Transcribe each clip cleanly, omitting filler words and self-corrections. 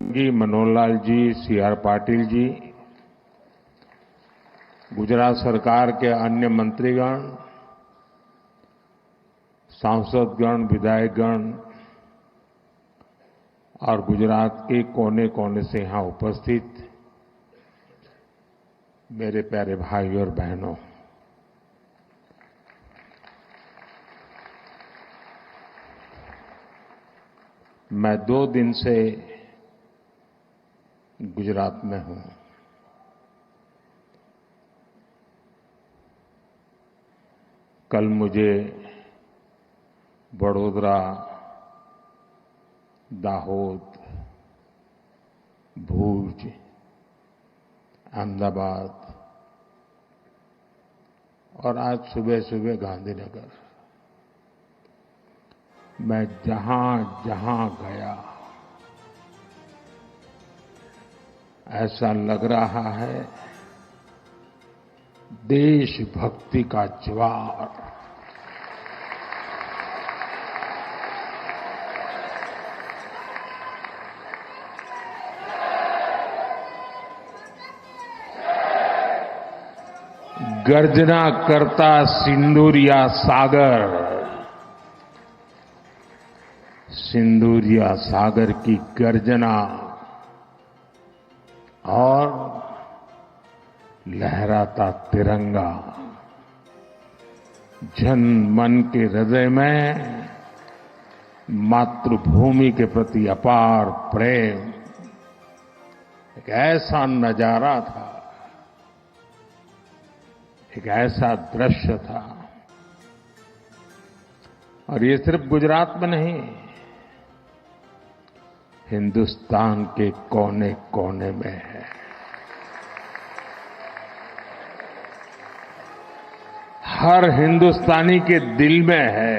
जी, Manohar Lal ji, CR. Patil ji, Gujarat सरकार के अन्य मंत्रीगण, सांसदगण, विधायकगण और गुजरात के कोने कोने से यहां उपस्थित मेरे प्यारे भाई और बहनों, मैं 2 दिन से गुजरात में हूं। कल मुझे बड़ोदरा, दाहोद, भूज, अहमदाबाद और आज सुबह सुबह गांधीनगर, मैं जहां जहां गया ऐसा लग रहा है देशभक्ति का ज्वार गर्जना करता सिंदूरिया सागर, सिंदूरिया सागर की गर्जना और लहराता तिरंगा जन मन के हृदय में मातृभूमि के प्रति अपार प्रेम, एक ऐसा नजारा था, एक ऐसा दृश्य था। और ये सिर्फ गुजरात में नहीं, हिंदुस्तान के कोने कोने में है। हर हिंदुस्तानी के दिल में है।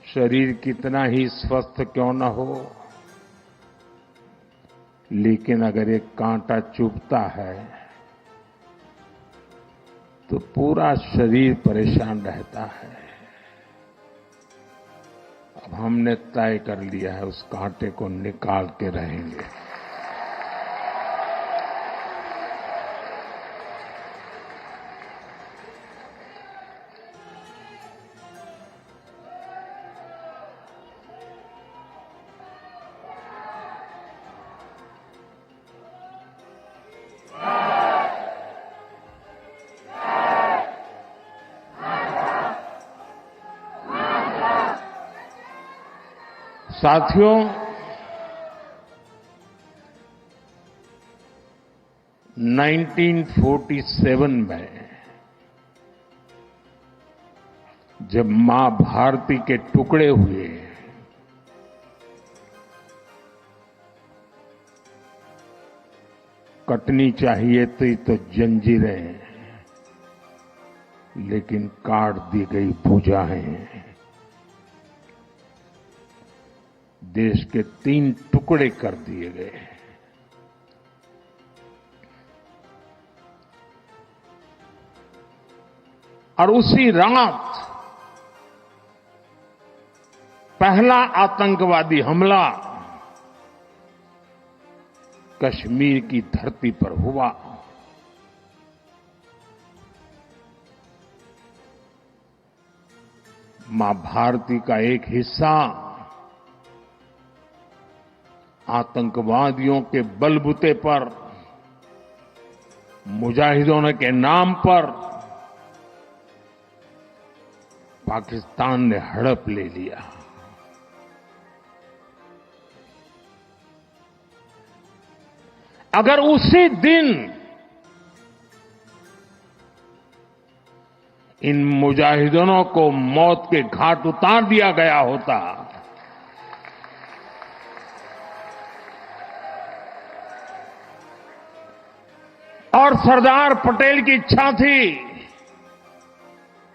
शरीर कितना ही स्वस्थ क्यों न हो, लेकिन अगर एक कांटा चुभता है तो पूरा शरीर परेशान रहता है। अब हमने तय कर लिया है उस कांटे को निकाल के रहेंगे। साथियों, नाइनटीन 1947 में जब मां भारती के टुकड़े हुए, कटनी चाहिए थी तो जंजीरें, लेकिन काट दी गई भुजाएं। देश के 3 टुकड़े कर दिए गए। और उसी रात पहला आतंकवादी हमला कश्मीर की धरती पर हुआ। मां भारती का एक हिस्सा आतंकवादियों के बलबूते पर, मुजाहिदों के नाम पर पाकिस्तान ने हड़प ले लिया। अगर उसी दिन इन मुजाहिदों को मौत के घाट उतार दिया गया होता और सरदार पटेल की इच्छा थी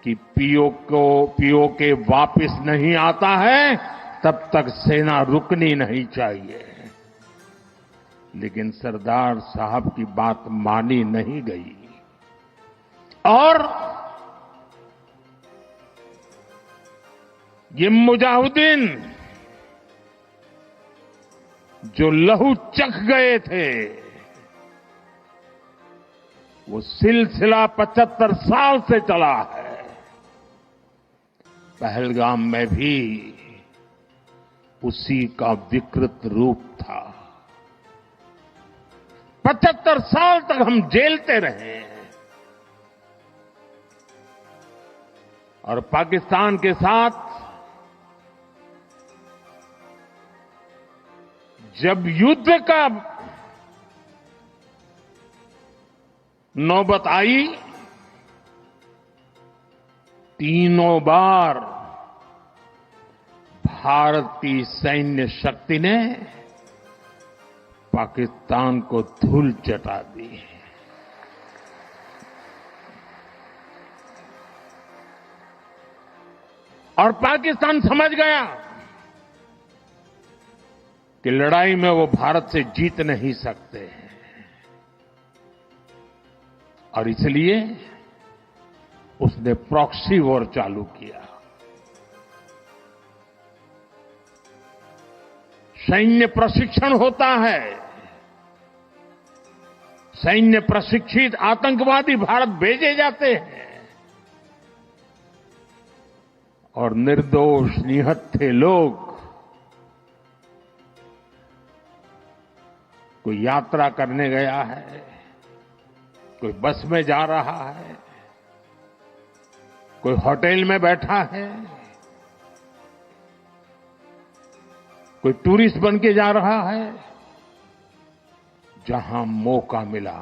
कि पीओके वापस नहीं आता है तब तक सेना रुकनी नहीं चाहिए, लेकिन सरदार साहब की बात मानी नहीं गई और ये मुजाहिदीन जो लहू चख गए थे, वो सिलसिला 75 साल से चला है। पहलगाम में भी उसी का विकृत रूप था। 75 साल तक हम जेलते रहे और पाकिस्तान के साथ जब युद्ध का नौबत आई, तीनों बार भारत की सैन्य शक्ति ने पाकिस्तान को धूल चटा दी। और पाकिस्तान समझ गया कि लड़ाई में वो भारत से जीत नहीं सकते हैं और इसलिए उसने प्रॉक्सी वॉर चालू किया। सैन्य प्रशिक्षण होता है, सैन्य प्रशिक्षित आतंकवादी भारत भेजे जाते हैं और निर्दोष निहत्थे लोग कोई यात्रा करने गया है, कोई बस में जा रहा है, कोई होटल में बैठा है, कोई टूरिस्ट बन के जा रहा है, जहां मौका मिला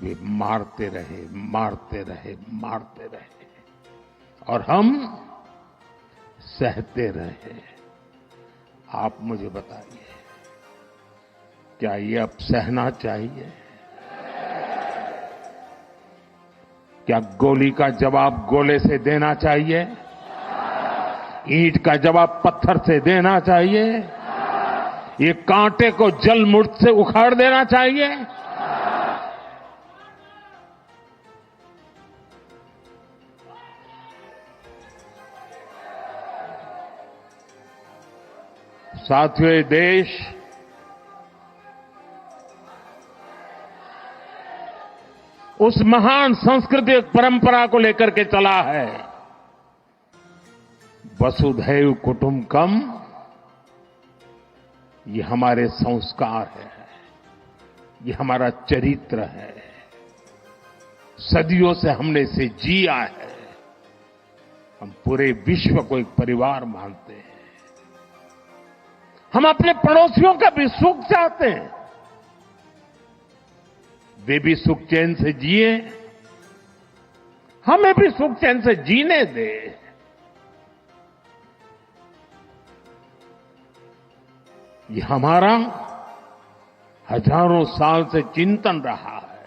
वे मारते रहे, मारते रहे, मारते रहे और हम सहते रहे। आप मुझे बताइए, क्या ये अब सहना चाहिए? क्या गोली का जवाब गोले से देना चाहिए? ईंट का जवाब पत्थर से देना चाहिए? ये कांटे को जल मुर्द से उखाड़ देना चाहिए? साथियों, ये देश उस महान सांस्कृतिक परंपरा को लेकर के चला है, वसुधैव कुटुंबकम। ये हमारे संस्कार है, ये हमारा चरित्र है, सदियों से हमने इसे जिया है। हम पूरे विश्व को एक परिवार मानते हैं। हम अपने पड़ोसियों का भी सुख चाहते हैं, वे भी सुख चैन से जिए, हमें भी सुख चैन से जीने दे। ये हमारा हजारों साल से चिंतन रहा है।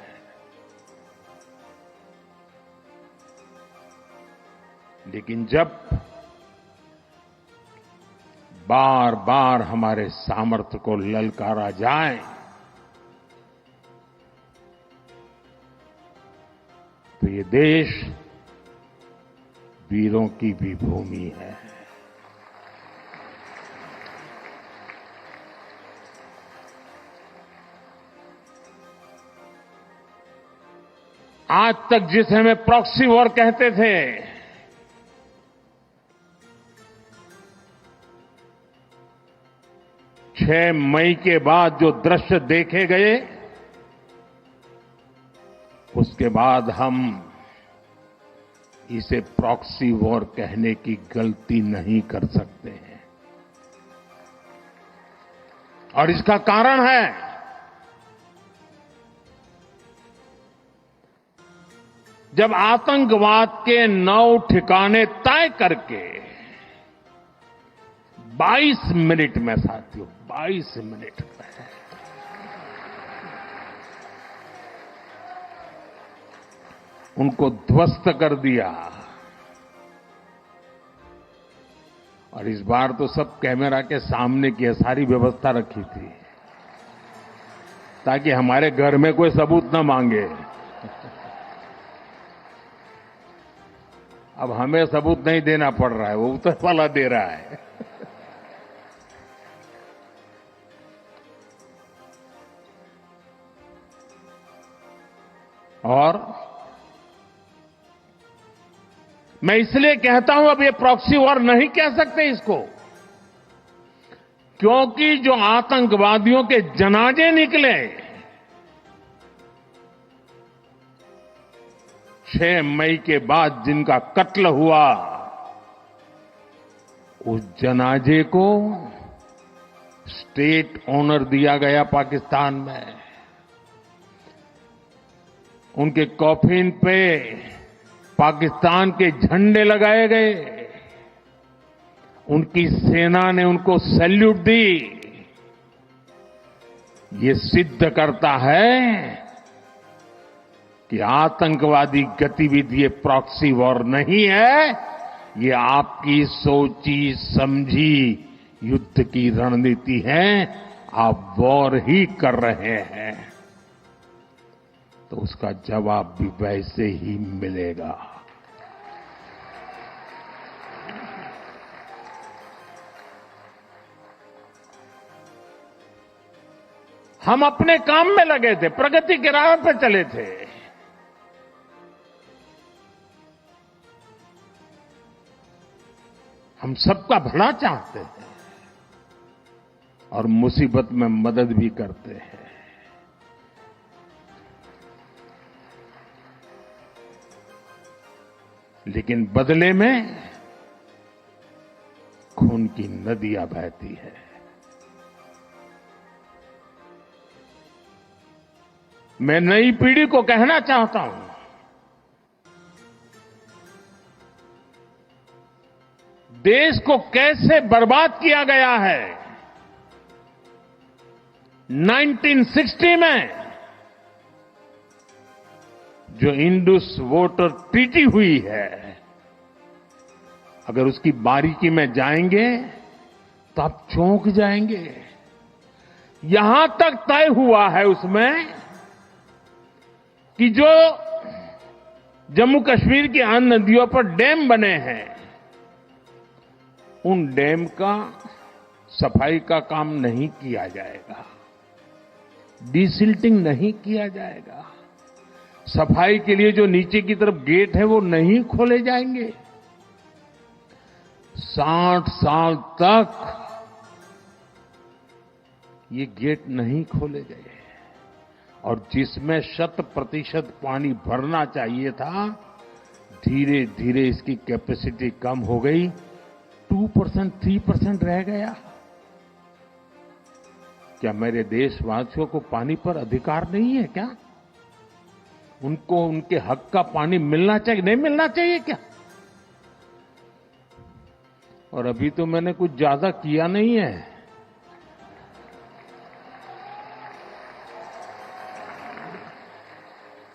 लेकिन जब बार बार हमारे सामर्थ्य को ललकारा जाए तो ये देश वीरों की भी भूमि है। आज तक जिसे हमें प्रॉक्सी वॉर कहते थे, 6 मई के बाद जो दृश्य देखे गए, उसके बाद हम इसे प्रॉक्सी वॉर कहने की गलती नहीं कर सकते हैं। और इसका कारण है जब आतंकवाद के 9 ठिकाने तय करके 22 मिनट में, साथियों 22 मिनट में उनको ध्वस्त कर दिया। और इस बार तो सब कैमरा के सामने की सारी व्यवस्था रखी थी ताकि हमारे घर में कोई सबूत न मांगे। अब हमें सबूत नहीं देना पड़ रहा है, वो ऊपर वाला दे रहा है। और मैं इसलिए कहता हूं अब ये प्रॉक्सी वॉर नहीं कह सकते इसको, क्योंकि जो आतंकवादियों के जनाजे निकले 6 मई के बाद जिनका कत्ल हुआ, उस जनाजे को स्टेट ऑनर दिया गया पाकिस्तान में। उनके कॉफिन पे पाकिस्तान के झंडे लगाए गए, उनकी सेना ने उनको सैल्यूट दी। ये सिद्ध करता है कि आतंकवादी गतिविधि प्रॉक्सी वॉर नहीं है, ये आपकी सोची समझी युद्ध की रणनीति है। आप वॉर ही कर रहे हैं तो उसका जवाब भी वैसे ही मिलेगा। हम अपने काम में लगे थे, प्रगति के राह पर चले थे। हम सबका भला चाहते हैं और मुसीबत में मदद भी करते हैं। लेकिन बदले में खून की नदियां बहती है। मैं नई पीढ़ी को कहना चाहता हूं, देश को कैसे बर्बाद किया गया है। 1960 में जो इंडस वाटर ट्रीटी हुई है, अगर उसकी बारीकी में जाएंगे तो आप चौंक जाएंगे। यहां तक तय हुआ है उसमें कि जो जम्मू कश्मीर की अन्य नदियों पर डैम बने हैं, उन डैम का सफाई का काम नहीं किया जाएगा, डिसिल्टिंग नहीं किया जाएगा। सफाई के लिए जो नीचे की तरफ गेट है वो नहीं खोले जाएंगे। 60 साल तक ये गेट नहीं खोले गए और जिसमें 100% पानी भरना चाहिए था, धीरे धीरे इसकी कैपेसिटी कम हो गई, 2%, 3% रह गया। क्या मेरे देशवासियों को पानी पर अधिकार नहीं है क्या? उनको उनके हक का पानी मिलना चाहिए, नहीं मिलना चाहिए क्या? और अभी तो मैंने कुछ ज्यादा किया नहीं है।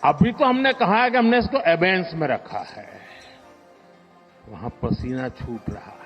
अभी तो हमने कहा है कि हमने इसको एबेंस में रखा है, वहां पसीना छूट रहा है।